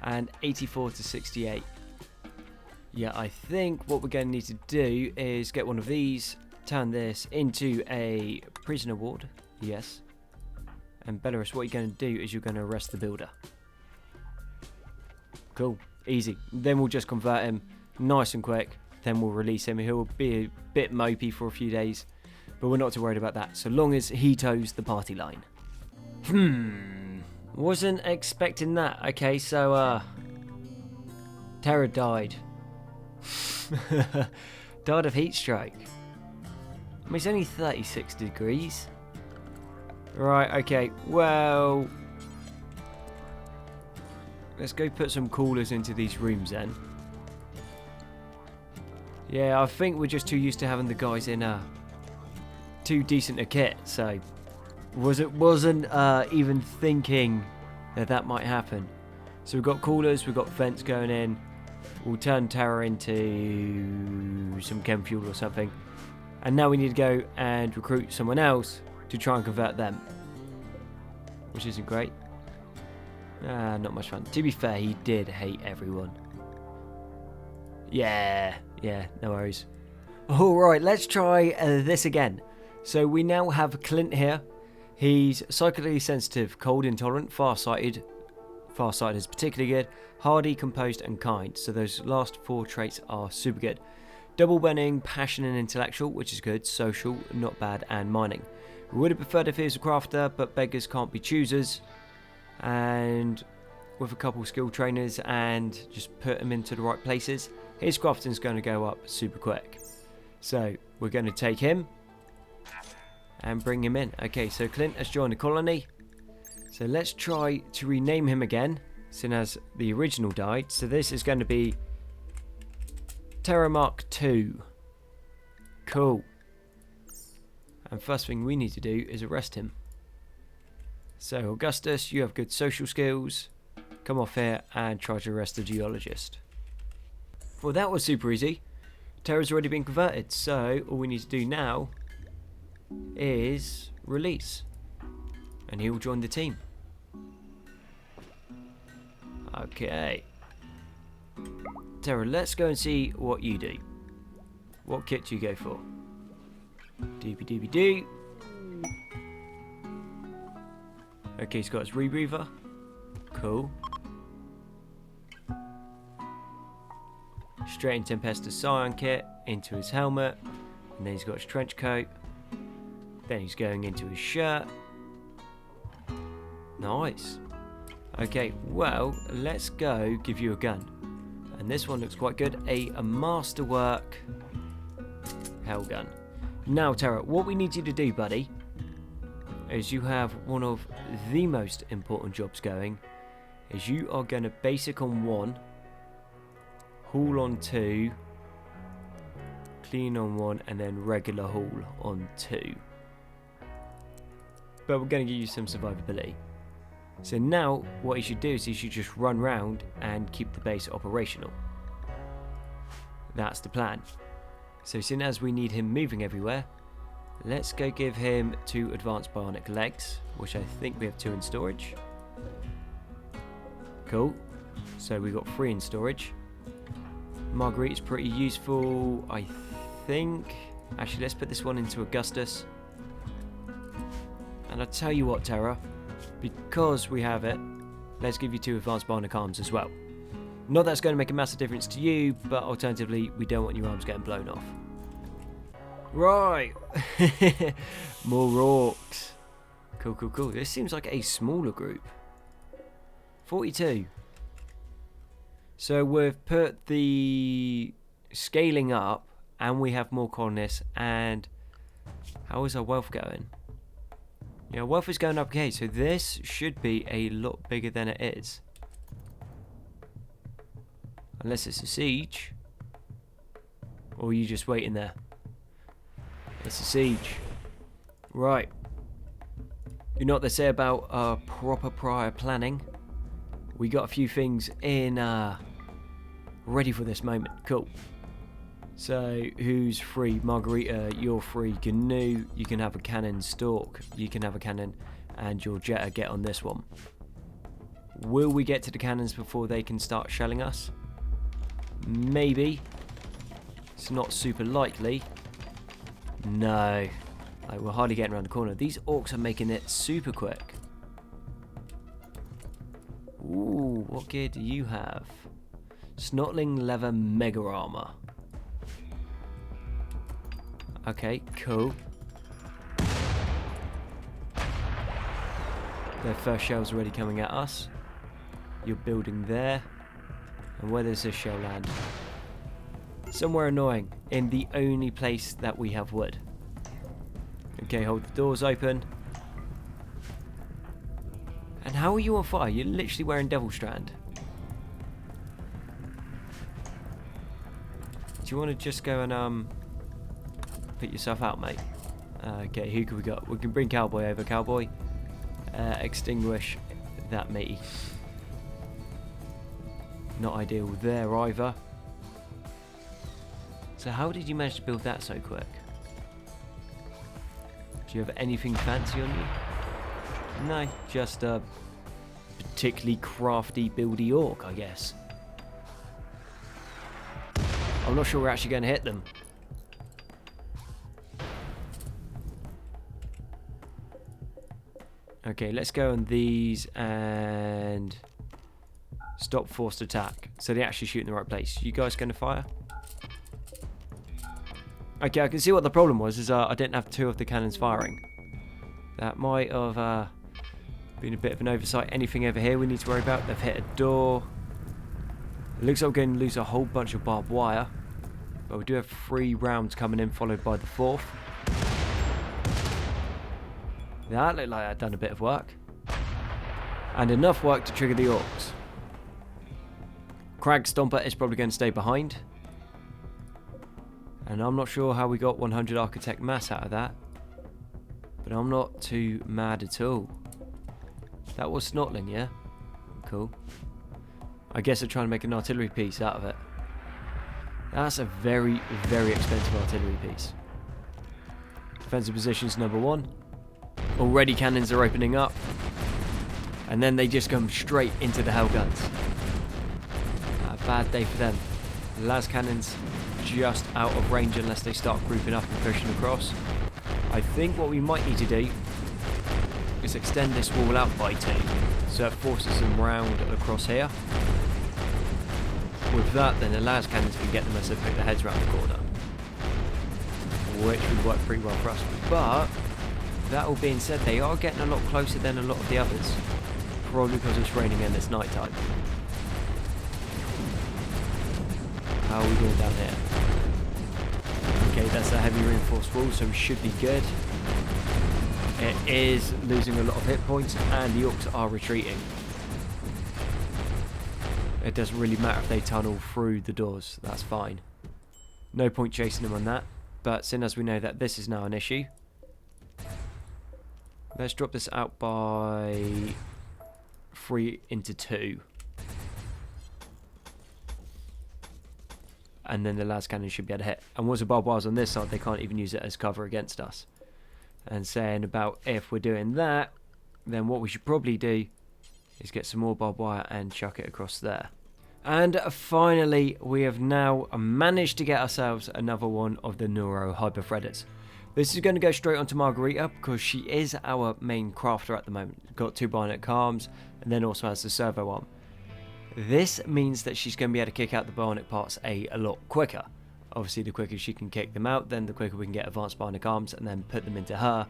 and 84 to 68. Yeah, I think what we're going to need to do is get one of these, turn this into a prisoner ward. Yes. And Belarus, what you're going to do is you're going to arrest the builder. Cool. Easy. Then we'll just convert him nice and quick. Then we'll release him. He'll be a bit mopey for a few days, but we're not too worried about that, so long as he toes the party line. Wasn't expecting that. Okay, so, Terra died. Died of heat stroke. I mean, it's only 36 degrees. Right, okay, well, let's go put some coolers into these rooms then. Yeah, I think we're just too used to having the guys in too decent a kit, so wasn't even thinking that might happen. So we've got coolers, we've got vents going in. We'll turn Terra into some chem fuel or something, and now we need to go and recruit someone else to try and convert them, which isn't great. Not much fun. To be fair, he did hate everyone. Yeah, no worries. Alright, let's try this again. So we now have Clint here. He's psychically sensitive, cold intolerant, farsighted. Farsighted is particularly good. Hardy, composed, and kind. So those last 4 traits are super good. Double bending, passion, and intellectual, which is good. Social, not bad, and mining. We would have preferred if he was a crafter, but beggars can't be choosers. And with a couple skill trainers and just put him into the right places, his crafting's going to go up super quick. So we're going to take him and bring him in. Okay, so Clint has joined the colony. So let's try to rename him again, seeing as the original died. So this is going to be Terra Mark II. Cool. And first thing we need to do is arrest him. So Augustus, you have good social skills. Come off here and try to arrest the geologist. Well, that was super easy. Terra's already been converted, so all we need to do now is release. And he will join the team. Okay. Terra, let's go and see what you do. What kit do you go for? Doobie-doobie-doo. Okay, he's got his rebreather. Cool. Straight into Tempestus Scion kit, into his helmet, and then he's got his trench coat. Then he's going into his shirt. Nice. Okay, well, let's go give you a gun. And this one looks quite good. A masterwork hell gun. Now, Terra, what we need you to do, buddy, is you have one of the most important jobs going, is you are going to basic on 1, haul on 2, clean on 1, and then regular haul on 2. But we're going to give you some survivability. So now what he should do is he should just run round and keep the base operational. That's the plan. So soon as we need him moving everywhere, let's go give him 2 advanced bionic legs, which I think we have 2 in storage. Cool. So we got 3 in storage. Marguerite's pretty useful, I think. Actually, let's put this one into Augustus. And I'll tell you what, Terra, because we have it, let's give you 2 advanced bionic arms as well. Not that it's going to make a massive difference to you, but alternatively, we don't want your arms getting blown off. Right. More orcs. Cool, cool, cool. This seems like a smaller group. 42. So we've put the scaling up, and we have more colonists, and how is our wealth going? Yeah, wealth is going up okay, so this should be a lot bigger than it is. Unless it's a siege. Or are you just waiting there? It's a siege. Right. You know what they say about proper prior planning? We got a few things in ready for this moment. Cool. So, who's free? Margarita, you're free. Gnu, you can have a cannon. Stork, you can have a cannon. And your Jetta, get on this one. Will we get to the cannons before they can start shelling us? Maybe. It's not super likely. No. Like, we're hardly getting around the corner. These orcs are making it super quick. Ooh, what gear do you have? Snotling leather mega armor. Okay, cool. Their first shell's already coming at us. You're building there. And where does this shell land? Somewhere annoying. In the only place that we have wood. Okay, hold the doors open. And how are you on fire? You're literally wearing Devil Strand. Do you want to just go and put yourself out, mate? Okay, who can we got? We can bring Cowboy over. Cowboy, extinguish that matey. Not ideal there either. So how did you manage to build that so quick? Do you have anything fancy on you? No, just a particularly crafty buildy orc, I guess. I'm not sure we're actually going to hit them. Okay, let's go on these and stop forced attack. So they actually shoot in the right place. You guys going to fire? Okay, I can see what the problem was. Is I didn't have 2 of the cannons firing. That might have been a bit of an oversight. Anything over here we need to worry about? They've hit a door. It looks like we're going to lose a whole bunch of barbed wire. But we do have 3 rounds coming in, followed by the 4th. That looked like I'd done a bit of work. And enough work to trigger the orcs. Crag Stomper is probably going to stay behind. And I'm not sure how we got 100 Architect Mass out of that. But I'm not too mad at all. That was Snotling, yeah? Cool. I guess they're trying to make an artillery piece out of it. That's a very, very expensive artillery piece. Defensive positions number 1. Already cannons are opening up. And then they just come straight into the hell guns. A bad day for them. Las cannons just out of range unless they start grouping up and pushing across. I think what we might need to do is extend this wall out by 2, so it forces them round across here. With that, then the las cannons can get them as they put their heads around the corner, which would work pretty well for us. But that all being said, they are getting a lot closer than a lot of the others, probably because it's raining and it's night time. How are we doing down here? Okay, that's a heavy reinforced wall, so we should be good. It is losing a lot of hit points, and the orcs are retreating. It doesn't really matter if they tunnel through the doors, that's fine. No point chasing them on that, but seeing as we know that this is now an issue, let's drop this out by 3 into 2. And then the las cannon should be able to hit. And once the barbed wire's on this side, they can't even use it as cover against us. And saying about if we're doing that, then what we should probably do is get some more barbed wire and chuck it across there. And finally, we have now managed to get ourselves another one of the Neuro Hyper Threaders. This is going to go straight onto Margarita because she is our main crafter at the moment. Got 2 bionic arms and then also has the servo arm. This means that she's going to be able to kick out the bionic parts a lot quicker. Obviously, the quicker she can kick them out, then the quicker we can get advanced bionic arms and then put them into her.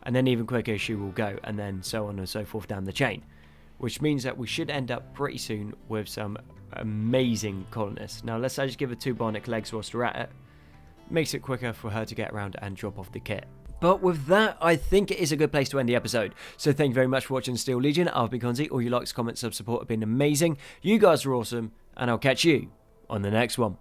And then even quicker she will go, and then so on and so forth down the chain. Which means that we should end up pretty soon with some amazing colonists. Now, let's just give her 2 bionic legs whilst we're at it. Makes it quicker for her to get around and drop off the kit. But with that, I think it is a good place to end the episode. So thank you very much for watching Steel Legion. I've been Konzi. All your likes, comments, sub support have been amazing. You guys are awesome. And I'll catch you on the next one.